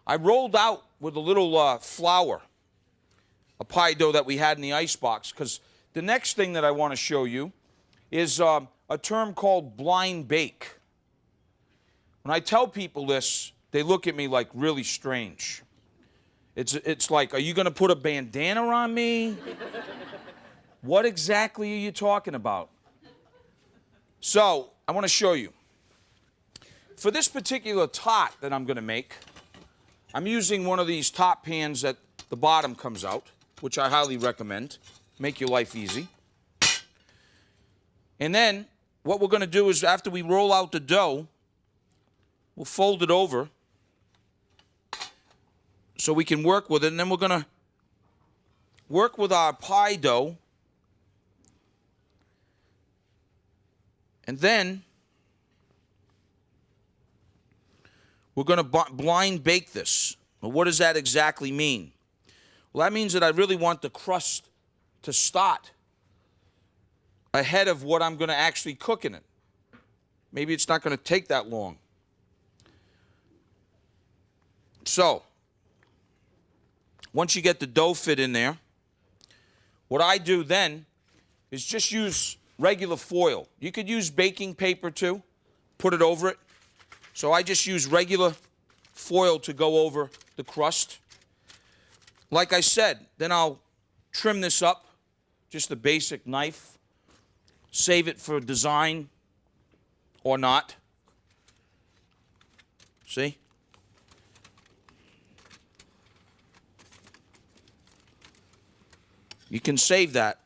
I rolled out with a little flour, a pie dough that we had in the icebox, because the next thing that I want to show you is a term called blind bake. When I tell people this, they look at me like really strange. It's like, are you going to put a bandana on me? What exactly are you talking about? So, I want to show you. For this particular tot that I'm going to make, I'm using one of these top pans that the bottom comes out, which I highly recommend. Make your life easy. And then, what we're going to do is after we roll out the dough, we'll fold it over so we can work with it. And then we're going to work with our pie dough. And then we're going to blind bake this. Well, what does that exactly mean? Well, that means that I really want the crust to start ahead of what I'm going to actually cook in it. Maybe it's not going to take that long. So, once you get the dough fit in there, what I do then is just use regular foil. You could use baking paper too, put it over it. So I just use regular foil to go over the crust. Like I said, then I'll trim this up, just a basic knife, save it for design or not. See? You can save that.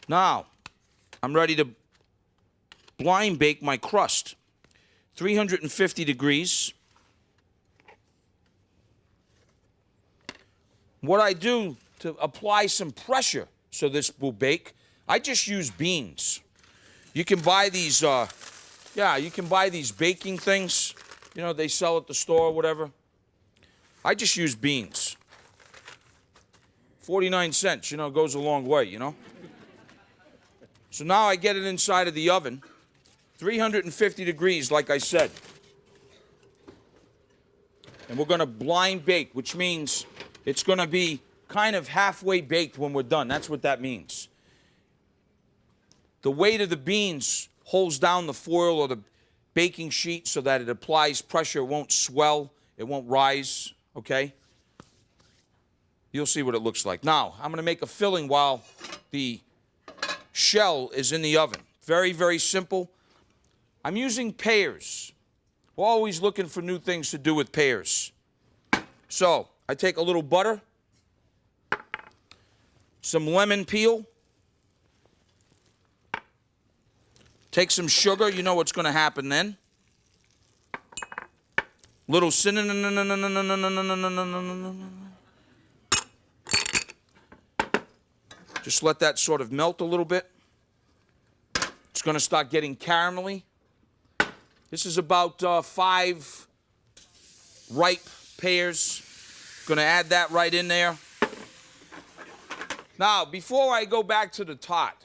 Now, I'm ready to blind bake my crust. 350 degrees. What I do to apply some pressure so this will bake, I just use beans. You can buy these, you can buy these baking things. You know, they sell at the store or whatever. I just use beans. 49 cents, you know, goes a long way, you know. So now I get it inside of the oven, 350 degrees, like I said. And we're going to blind bake, which means it's going to be kind of halfway baked when we're done. That's what that means. The weight of the beans holds down the foil or the baking sheet so that it applies pressure. It won't swell. It won't rise. Okay? You'll see what it looks like. Now, I'm going to make a filling while the shell is in the oven. Very, very simple. I'm using pears. We're always looking for new things to do with pears. So, I take a little butter, some lemon peel, take some sugar. You know what's going to happen then. Little cinnamon. Just let that sort of melt a little bit. It's going to start getting caramelly. This is about 5 ripe pears. Going to add that right in there. Now, before I go back to the tot,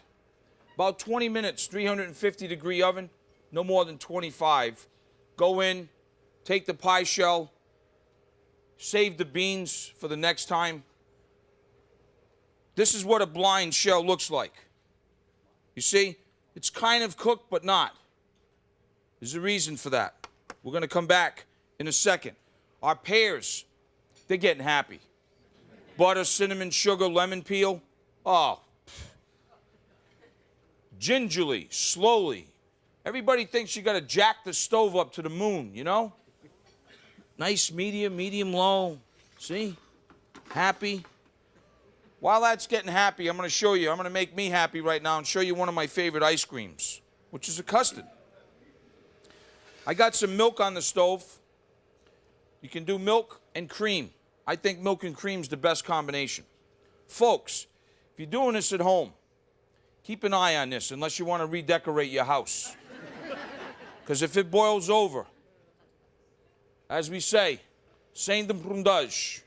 about 20 minutes, 350-degree oven, no more than 25. Go in, take the pie shell, save the beans for the next time. This is what a blind shell looks like. You see, it's kind of cooked, but not. There's a reason for that. We're going to come back in a second. Our pears, they're getting happy. Butter, cinnamon, sugar, lemon peel. Oh. Gingerly, slowly. Everybody thinks you got to jack the stove up to the moon, you know? Nice medium, medium low. See? Happy. While that's getting happy, I'm going to show you. I'm going to make me happy right now and show you one of my favorite ice creams, which is a custard. I got some milk on the stove. You can do milk and cream. I think milk and cream is the best combination. Folks, if you're doing this at home, keep an eye on this unless you want to redecorate your house. Because if it boils over, as we say, sem de brundage.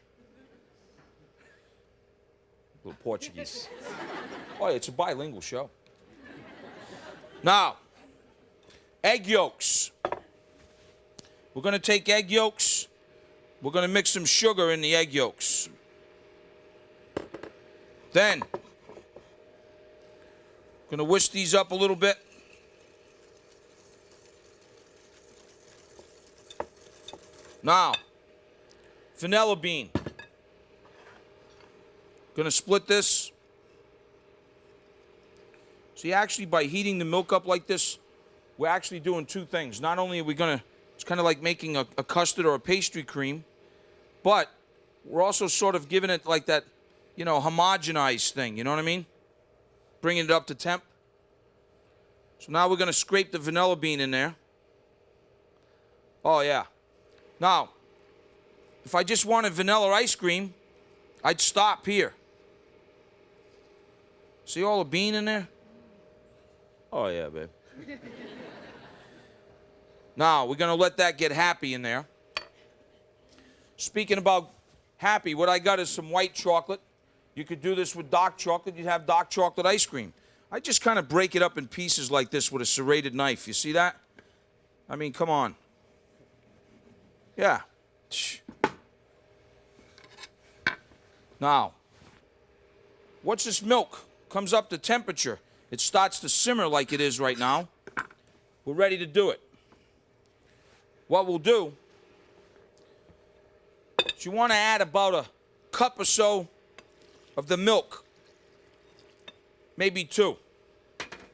A little Portuguese. Oh, it's a bilingual show. Now, egg yolks. We're going to take egg yolks. We're going to mix some sugar in the egg yolks. Then, going to whisk these up a little bit. Now, vanilla bean. Going to split this. See, actually, by heating the milk up like this, we're actually doing two things. Not only are we going to, it's kind of like making a custard or a pastry cream, but we're also sort of giving it like that, you know, homogenized thing. You know what I mean? Bringing it up to temp. So now we're going to scrape the vanilla bean in there. Oh, yeah. Now, if I just wanted vanilla ice cream, I'd stop here. See all the bean in there? Oh, yeah, babe. Now, we're going to let that get happy in there. Speaking about happy, what I got is some white chocolate. You could do this with dark chocolate. You'd have dark chocolate ice cream. I just kind of break it up in pieces like this with a serrated knife. You see that? I mean, come on. Yeah. Now, once this milk comes up to temperature, it starts to simmer like it is right now. We're ready to do it. What we'll do is you want to add about a cup or so of the milk, maybe 2,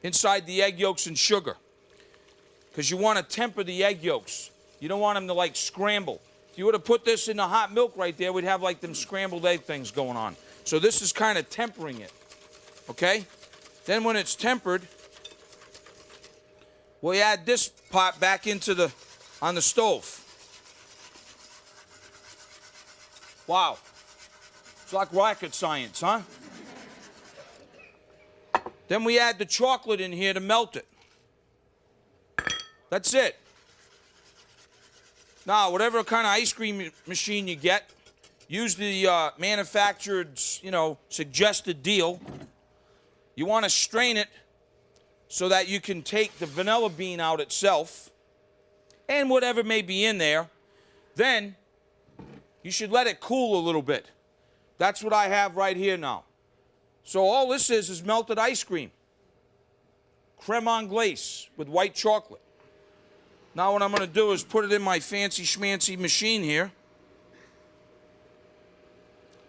inside the egg yolks and sugar, because you want to temper the egg yolks. You don't want them to like scramble. If you were to put this in the hot milk right there, we'd have like them scrambled egg things going on. So this is kind of tempering it, okay? Then when it's tempered, we add this pot back into on the stove. Wow. It's like rocket science, huh? Then we add the chocolate in here to melt it. That's it. Now, whatever kind of ice cream machine you get, use the manufactured, you know, suggested deal. You want to strain it so that you can take the vanilla bean out itself and whatever may be in there. Then you should let it cool a little bit. That's what I have right here now. So all this is melted ice cream. Creme anglaise with white chocolate. Now what I'm going to do is put it in my fancy schmancy machine here.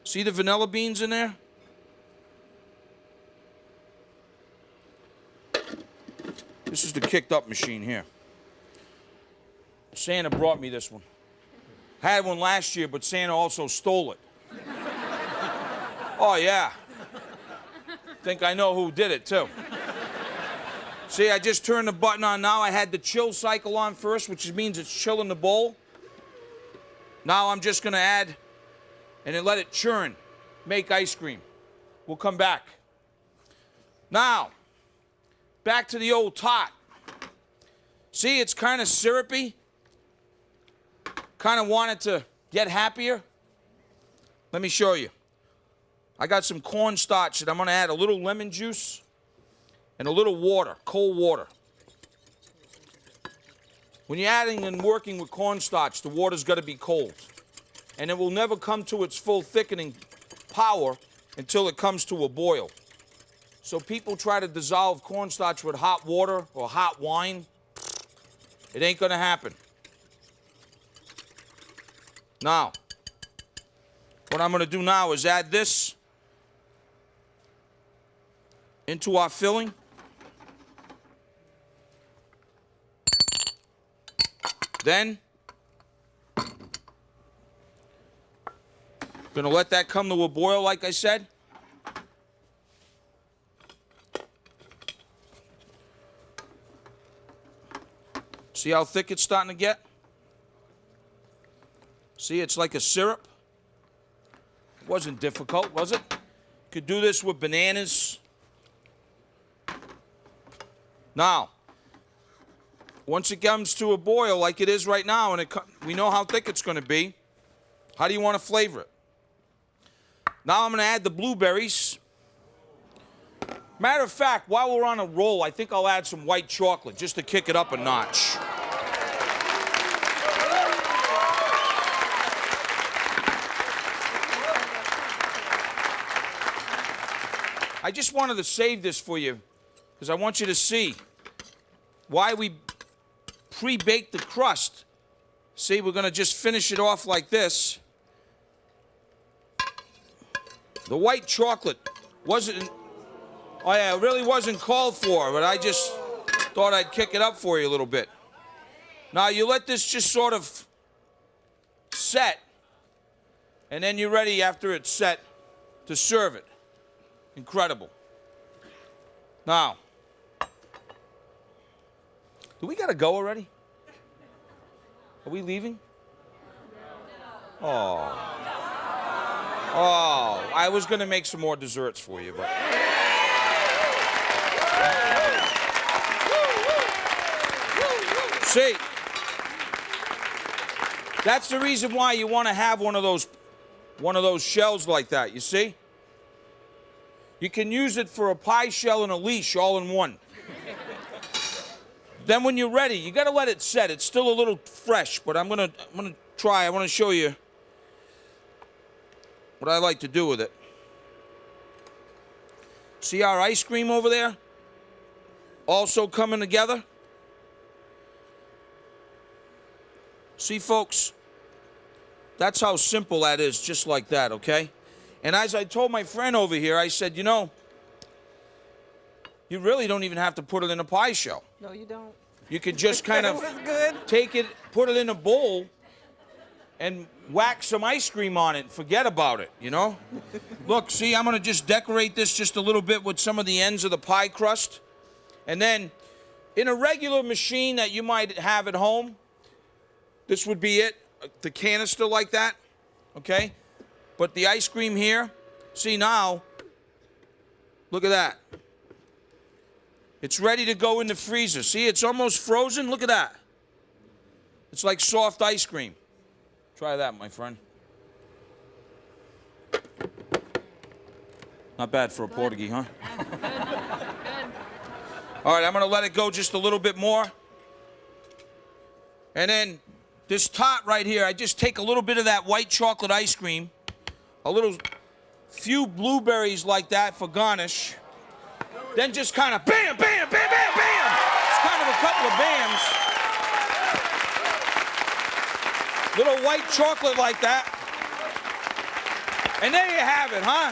See the vanilla beans in there? This is the kicked up machine here. Santa brought me this one. I had one last year, but Santa also stole it. Oh, yeah. Think I know who did it, too. See, I just turned the button on now. I had the chill cycle on first, which means it's chill in the bowl. Now I'm just going to add and then let it churn, make ice cream. We'll come back. Now, back to the old tot. See, it's kind of syrupy. Kind of wanted to get happier. Let me show you. I got some cornstarch that I'm going to add a little lemon juice and a little water, cold water. When you're adding and working with cornstarch, the water's got to be cold. And it will never come to its full thickening power until it comes to a boil. So people try to dissolve cornstarch with hot water or hot wine. It ain't going to happen. Now, what I'm going to do now is add this into our filling. Then, going to let that come to a boil, like I said. See how thick it's starting to get? See, it's like a syrup. It wasn't difficult, was it? Could do this with bananas. Now, once it comes to a boil like it is right now, and we know how thick it's going to be, how do you want to flavor it? Now I'm going to add the blueberries. Matter of fact, while we're on a roll, I think I'll add some white chocolate just to kick it up a notch. I just wanted to save this for you because I want you to see why we pre-bake the crust. See, we're going to just finish it off like this. The white chocolate wasn't, oh yeah, it really wasn't called for, but I just thought I'd kick it up for you a little bit. Now you let this just sort of set, and then you're ready after it's set to serve it. Incredible. Now, do we gotta go already? Are we leaving? Oh. Oh, I was gonna make some more desserts for you, but. See, that's the reason why you want to have one of those shells like that, you see? You can use it for a pie shell and a leash all in one. Then when you're ready, you got to let it set. It's still a little fresh, but I'm gonna try. I want to show you what I like to do with it. See our ice cream over there? Also coming together. See, folks, that's how simple that is, just like that, okay? And as I told my friend over here, I said, you know, you really don't even have to put it in a pie shell. No, you don't. You could just kind of good. take it, put it in a bowl, and whack some ice cream on it and forget about it, you know? Look, see, I'm going to just decorate this just a little bit with some of the ends of the pie crust. And then in a regular machine that you might have at home, this would be it, the canister like that, okay? But the ice cream here, see now, look at that. It's ready to go in the freezer. See, it's almost frozen. Look at that. It's like soft ice cream. Try that, my friend. Not bad for a Portuguese, huh? All right, I'm going to let it go just a little bit more. And then this tot right here, I just take a little bit of that white chocolate ice cream, a few blueberries like that for garnish, then just kind of bam, bam, bam, bam, bam. It's kind of a couple of bams. Little white chocolate like that. And there you have it, huh?